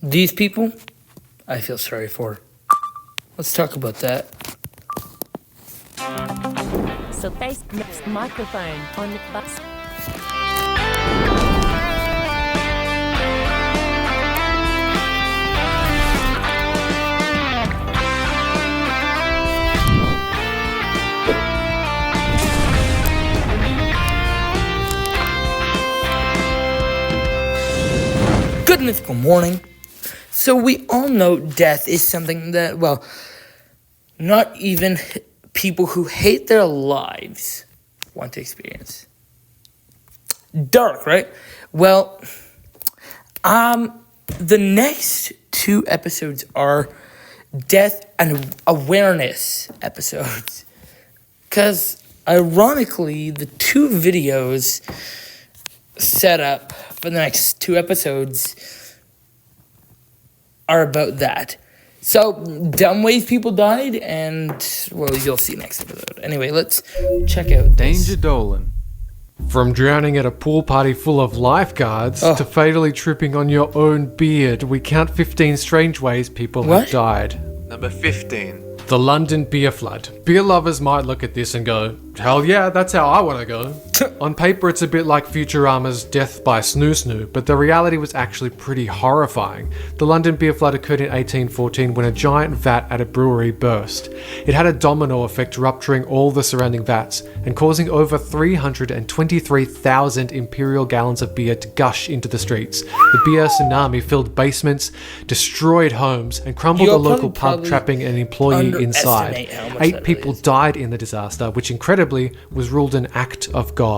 these people, I feel sorry for. Let's talk about that. So face next microphone on the bus. Good mythical morning. So we all know death is something that, well, not even people who hate their lives want to experience. Dark, right? Well, the next 2 episodes are death and awareness episodes. Because, ironically, the 2 videos set up for the next 2 episodes are about that. So, dumb ways people died, and, well, you'll see next episode. Anyway, let's check out this. Danger Dolan. From drowning at a pool party full of lifeguards to fatally tripping on your own beard, we count 15 strange ways people have died. Number 15. The London beer flood. Beer lovers might look at this and go, hell yeah, that's how I want to go. On paper, it's a bit like Futurama's Death by Snoo Snoo, but the reality was actually pretty horrifying. The London beer flood occurred in 1814 when a giant vat at a brewery burst. It had a domino effect, rupturing all the surrounding vats and causing over 323,000 imperial gallons of beer to gush into the streets. The beer tsunami filled basements, destroyed homes, and crumbled a local pub, trapping an employee inside. 8 people died in the disaster, which incredibly was ruled an act of God.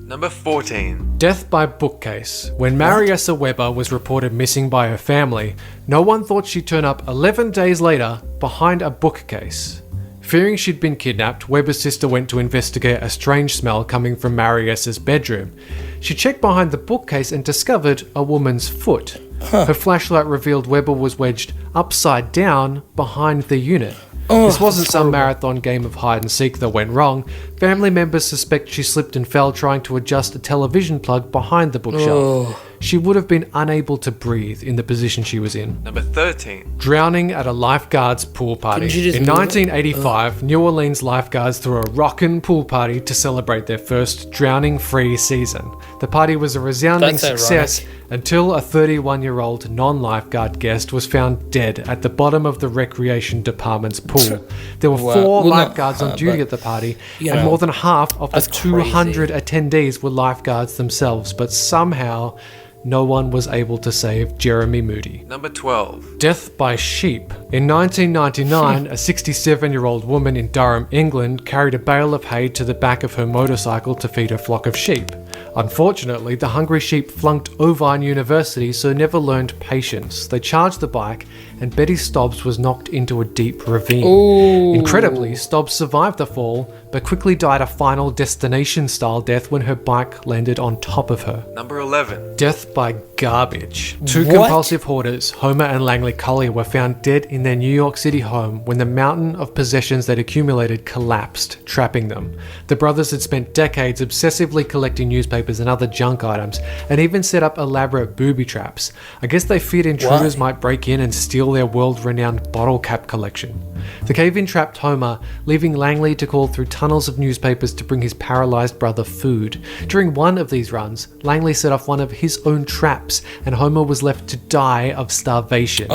Number 14. Death by bookcase. When Mariessa Weber was reported missing by her family, no one thought she'd turn up 11 days later behind a bookcase. Fearing she'd been kidnapped, Weber's sister went to investigate a strange smell coming from Mariessa's bedroom. She checked behind the bookcase and discovered a woman's foot. Her flashlight revealed Weber was wedged upside down behind the unit. This wasn't some marathon game of hide and seek that went wrong. Family members suspect she slipped and fell trying to adjust a television plug behind the bookshelf. She would have been unable to breathe in the position she was in. Number 13. Drowning at a lifeguards pool party. In 1985, New Orleans lifeguards threw a rockin' pool party to celebrate their first drowning-free season. The party was a resounding success until a 31-year-old non-lifeguard guest was found dead at the bottom of the recreation department's pool. There were 4 lifeguards on duty at the party, and more than half of the 200 attendees were lifeguards themselves, but somehow no one was able to save Jeremy Moody. Number 12. Death by sheep. In 1999, a 67-year-old woman in Durham, England, carried a bale of hay to the back of her motorcycle to feed her flock of sheep. Unfortunately, the hungry sheep flunked Irvine University, so never learned patience. They charged the bike, and Betty Stobbs was knocked into a deep ravine. Incredibly, Stobbs survived the fall, but quickly died a Final Destination-style death when her bike landed on top of her. Number 11. Death by garbage. 2 compulsive hoarders, Homer and Langley Collier, were found dead in their New York City home when the mountain of possessions they'd accumulated collapsed, trapping them. The brothers had spent decades obsessively collecting newspapers and other junk items, and even set up elaborate booby traps. I guess they feared intruders might break in and steal their world-renowned bottle cap collection. The cave-in trapped Homer, leaving Langley to call through tunnels of newspapers to bring his paralysed brother food. During one of these runs, Langley set off one of his own traps, and Homer was left to die of starvation.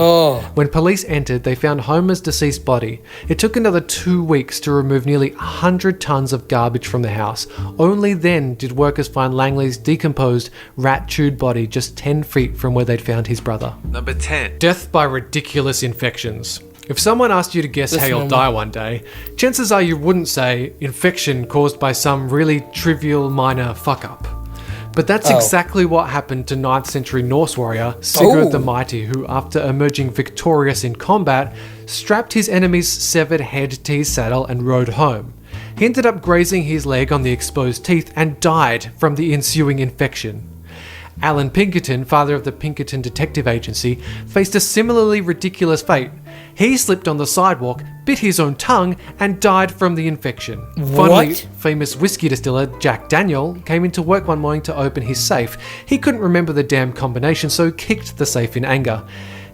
When police entered, they found Homer's deceased body. It took another 2 weeks to remove nearly 100 tons of garbage from the house. Only then did workers find Langley's decomposed, rat-chewed body just 10 feet from where they'd found his brother. Number 10. Death by ridiculous infections. If someone asked you to guess how you'll die one day, chances are you wouldn't say infection caused by some really trivial minor fuck-up. But that's exactly what happened to 9th century Norse warrior Sigurd the Mighty, who, after emerging victorious in combat, strapped his enemy's severed head to his saddle and rode home. He ended up grazing his leg on the exposed teeth and died from the ensuing infection. Alan Pinkerton, father of the Pinkerton Detective Agency, faced a similarly ridiculous fate. He slipped on the sidewalk, bit his own tongue, and died from the infection. Finally, famous whiskey distiller Jack Daniel came into work one morning to open his safe. He couldn't remember the damn combination, so kicked the safe in anger.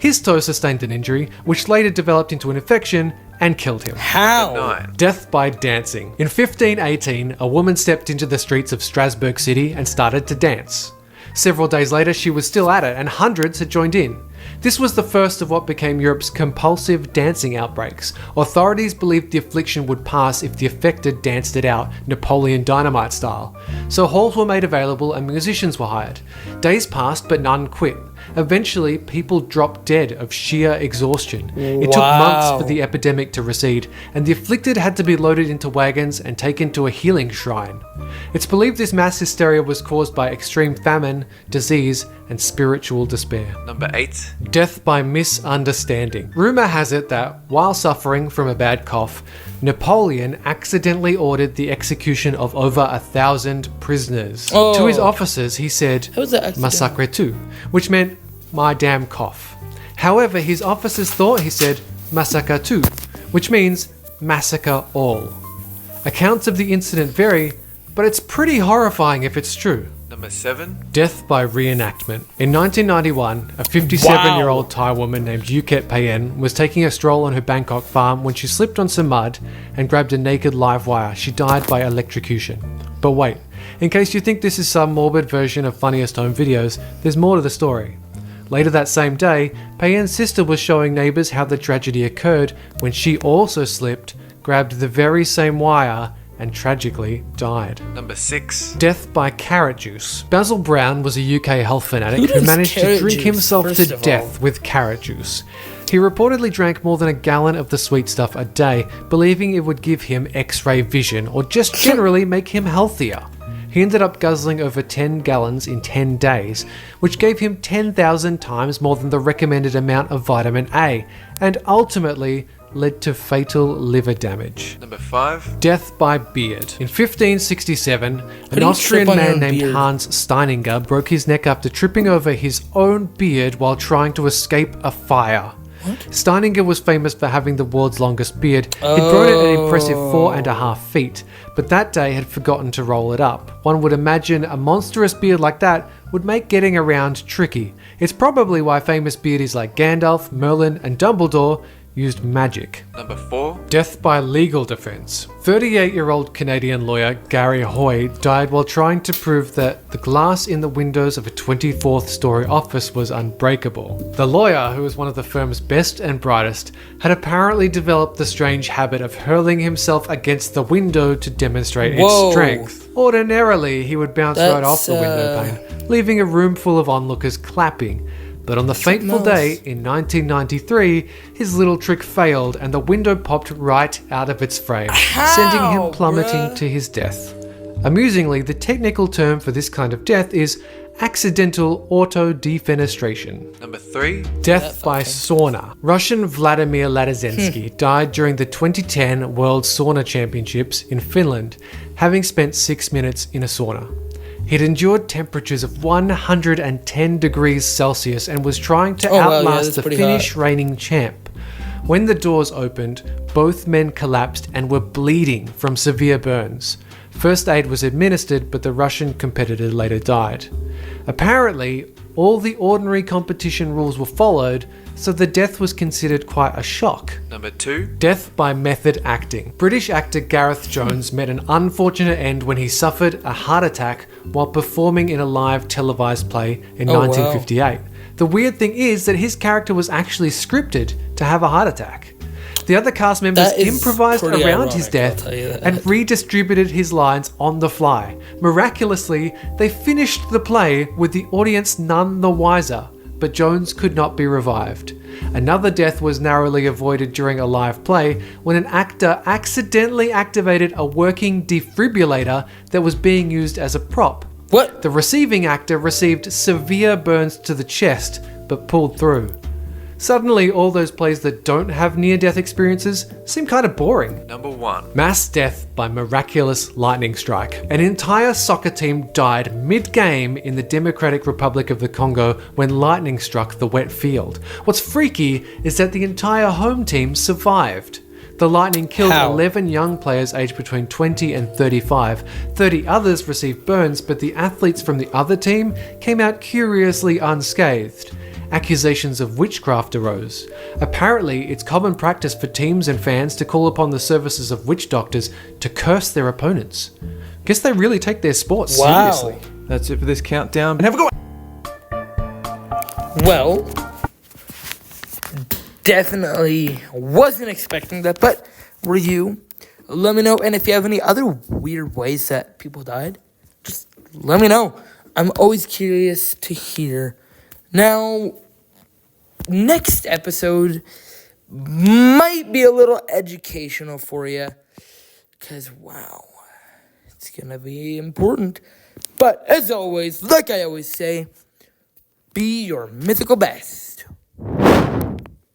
His toe sustained an injury, which later developed into an infection and killed him. How? 9. Death by dancing. In 1518, a woman stepped into the streets of Strasbourg City and started to dance. Several days later, she was still at it, and hundreds had joined in. This was the first of what became Europe's compulsive dancing outbreaks. Authorities believed the affliction would pass if the affected danced it out, Napoleon Dynamite style. So halls were made available and musicians were hired. Days passed, but none quit. Eventually, people dropped dead of sheer exhaustion. It took months for the epidemic to recede, and the afflicted had to be loaded into wagons and taken to a healing shrine. It's believed this mass hysteria was caused by extreme famine, disease, and spiritual despair. Number 8. Death by misunderstanding. Rumour has it that, while suffering from a bad cough, Napoleon accidentally ordered the execution of over 1,000 prisoners. Oh. To his officers, he said, How was that accident? "Massacre tu," which meant, "my damn cough." However, his officers thought he said, "Massacre tu," which means, "massacre all." Accounts of the incident vary, but it's pretty horrifying if it's true. Number 7. Death by reenactment. In 1991, a 57-year-old Thai woman named Yuket Payen was taking a stroll on her Bangkok farm when she slipped on some mud and grabbed a naked live wire. She died by electrocution. But wait, in case you think this is some morbid version of Funniest Home Videos, there's more to the story. Later that same day, Payen's sister was showing neighbours how the tragedy occurred when she also slipped, grabbed the very same wire, and tragically died. Number 6. Death by carrot juice. Basil Brown was a UK health fanatic who does managed to carrot drink juice, himself first to of death all? with carrot juice. He reportedly drank more than a gallon of the sweet stuff a day, believing it would give him X-ray vision or just generally make him healthier. He ended up guzzling over 10 gallons in 10 days, which gave him 10,000 times more than the recommended amount of vitamin A, and ultimately led to fatal liver damage. Number 5. Death by beard. In 1567, do an you Austrian trip on your man own named beard? Hans Steininger broke his neck after tripping over his own beard while trying to escape a fire. Steininger was famous for having the world's longest beard. He'd grown it an impressive 4.5 feet, but that day had forgotten to roll it up. One would imagine a monstrous beard like that would make getting around tricky. It's probably why famous beardies like Gandalf, Merlin, and Dumbledore used magic. Number 4. Death by legal defense. 38-year-old Canadian lawyer Gary Hoy died while trying to prove that the glass in the windows of a 24th story office was unbreakable. The lawyer, who was one of the firm's best and brightest, had apparently developed the strange habit of hurling himself against the window to demonstrate Whoa. its strength. Ordinarily, he would bounce right off That's, the window pane, leaving a room full of onlookers clapping. But on the fateful else. day in 1993, his little trick failed and the window popped right out of its frame, sending him plummeting bruh? to his death. Amusingly, the technical term for this kind of death is accidental auto-defenestration. Number 3. Death by sauna. Russian Vladimir Ladezensky died during the 2010 World Sauna Championships in Finland, having spent 6 minutes in a sauna. He'd endured temperatures of 110 degrees Celsius and was trying to Oh, wow, yeah, outlast that's the pretty Finnish reigning champ. When the doors opened, both men collapsed and were bleeding from severe burns. First aid was administered, but the Russian competitor later died. Apparently, all the ordinary competition rules were followed, so the death was considered quite a shock. Number 2. Death by method acting. British actor Gareth Jones met an unfortunate end when he suffered a heart attack while performing in a live televised play in Oh, wow. 1958. The weird thing is that his character was actually scripted to have a heart attack. The other cast members That is improvised pretty around his ironic, death I'll tell you that. and redistributed his lines on the fly. Miraculously, they finished the play with the audience none the wiser, but Jones could not be revived. Another death was narrowly avoided during a live play when an actor accidentally activated a working defibrillator that was being used as a prop. What? The receiving actor received severe burns to the chest, but pulled through. Suddenly, all those plays that don't have near-death experiences seem kind of boring. Number 1. Mass death by miraculous lightning strike. An entire soccer team died mid-game in the Democratic Republic of the Congo when lightning struck the wet field. What's freaky is that the entire home team survived. The lightning killed How? 11 young players aged between 20 and 35. 30 others received burns, but the athletes from the other team came out curiously unscathed. accusations of witchcraft arose. Apparently, it's common practice for teams and fans to call upon the services of witch doctors to curse their opponents. Guess they really take their sport seriously. That's it for this countdown. And have a good one. Well, definitely wasn't expecting that, but were you? Let me know, and if you have any other weird ways that people died, just let me know. I'm always curious to hear. Now, next episode might be a little educational for you, because, wow, it's going to be important. But, as always, like I always say, be your mythical best.